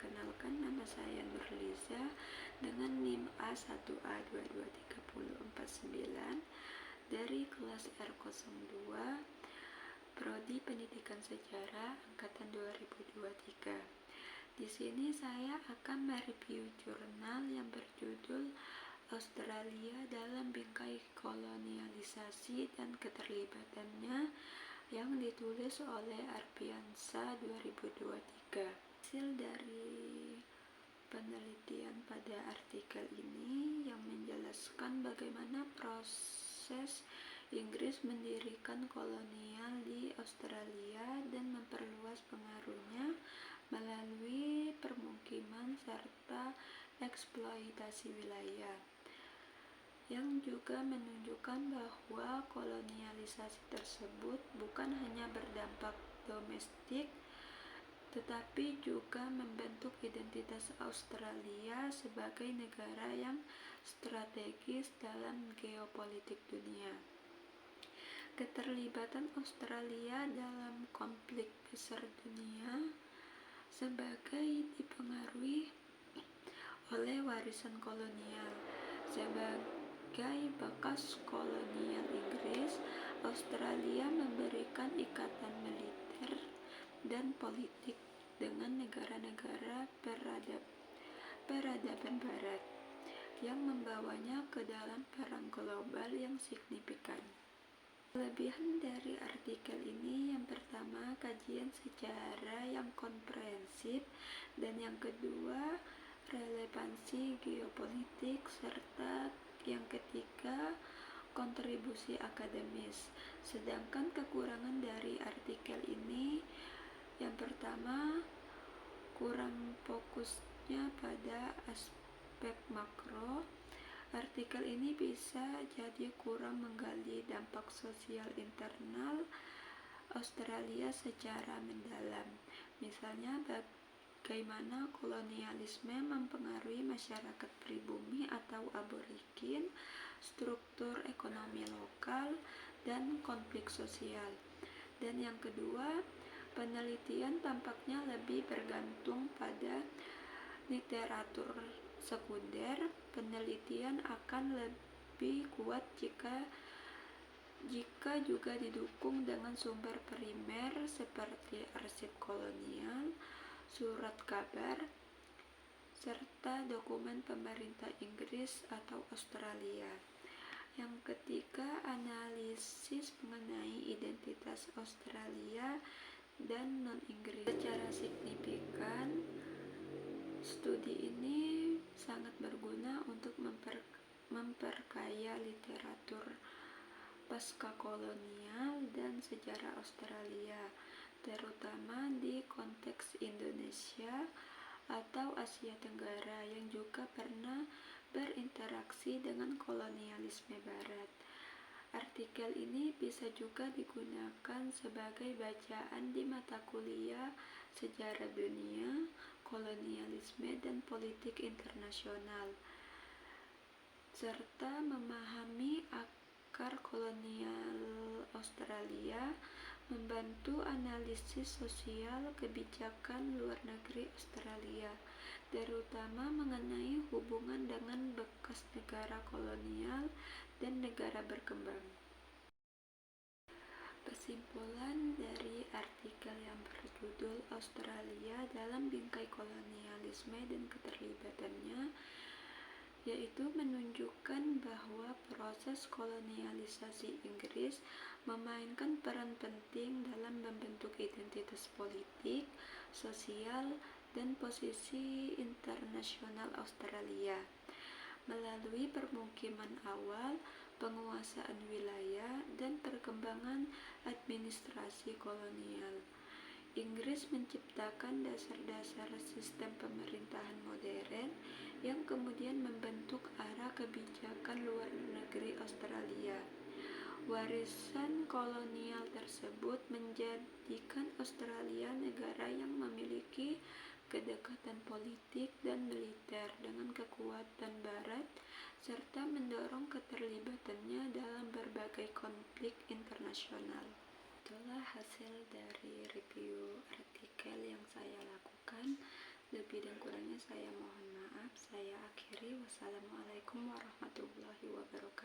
Perkenalkan, nama saya Nurliza dengan NIM A1A2230049 dari kelas R02 Prodi Pendidikan Sejarah angkatan 2023. Di sini saya akan mereview jurnal yang berjudul Australia dalam Bingkai Kolonialisasi dan Keterlibatannya yang ditulis oleh Arpiansa 2023. Hasil dari penelitian pada artikel ini yang menjelaskan bagaimana proses Inggris mendirikan kolonial di Australia dan memperluas pengaruhnya melalui permukiman serta eksploitasi wilayah, yang juga menunjukkan bahwa kolonialisasi tersebut bukan hanya berdampak domestik, tetapi juga membentuk identitas Australia sebagai negara yang strategis dalam geopolitik dunia. Keterlibatan Australia dalam konflik besar dunia sebagai dipengaruhi oleh warisan kolonial. Sebagai bekas kolonial Inggris, Australia memberikan ikatan militer dan politik dengan negara-negara peradaban barat yang membawanya ke dalam perang global yang signifikan. Kelebihan dari artikel ini, yang pertama, kajian sejarah yang komprehensif, dan yang kedua, relevansi geopolitik, serta yang ketiga, kontribusi akademis. Sedangkan kekurangan dari artikel ini, yang pertama, kurang fokusnya pada aspek makro. Artikel ini bisa jadi kurang menggali dampak sosial internal Australia secara mendalam. Misalnya, bagaimana kolonialisme mempengaruhi masyarakat pribumi atau aborigin, struktur ekonomi lokal, dan konflik sosial. Dan yang kedua, penelitian tampaknya lebih bergantung pada literatur sekunder. Penelitian akan lebih kuat jika juga didukung dengan sumber primer seperti arsip kolonial, surat kabar, serta dokumen pemerintah Inggris atau Australia. Yang ketiga, analisis mengenai identitas Australia dan non-Inggris. Secara signifikan, studi ini sangat berguna untuk memperkaya literatur pasca kolonial dan sejarah Australia, terutama di konteks Indonesia atau Asia Tenggara yang juga pernah berinteraksi dengan kolonialisme Barat. Artikel ini bisa juga digunakan sebagai bacaan di mata kuliah sejarah dunia, kolonialisme, dan politik internasional, serta memahami akar kolonial Australia, membantu analisis sosial kebijakan luar negeri Australia, terutama mengenai hubungan dengan bekas negara kolonial dan negara berkembang. Kesimpulan dari artikel yang berjudul Australia dalam Bingkai Kolonialisme dan Keterlibatannya yaitu menunjukkan bahwa proses kolonialisasi Inggris memainkan peran penting dalam membentuk identitas politik, sosial, dan posisi internasional Australia melalui permukiman awal, penguasaan wilayah, dan perkembangan administrasi kolonial. Inggris menciptakan dasar-dasar sistem pemerintahan modern yang kemudian membentuk arah kebijakan luar negeri Australia. Warisan kolonial tersebut menjadikan Australia negara yang memiliki kedekatan politik dan militer dengan kekuatan Barat, serta mendorong keterlibatannya dalam berbagai konflik internasional. Itulah hasil dari review artikel yang saya lakukan. Lebih dan kurangnya saya mohon maaf. Saya akhiri. Wassalamualaikum warahmatullahi wabarakatuh.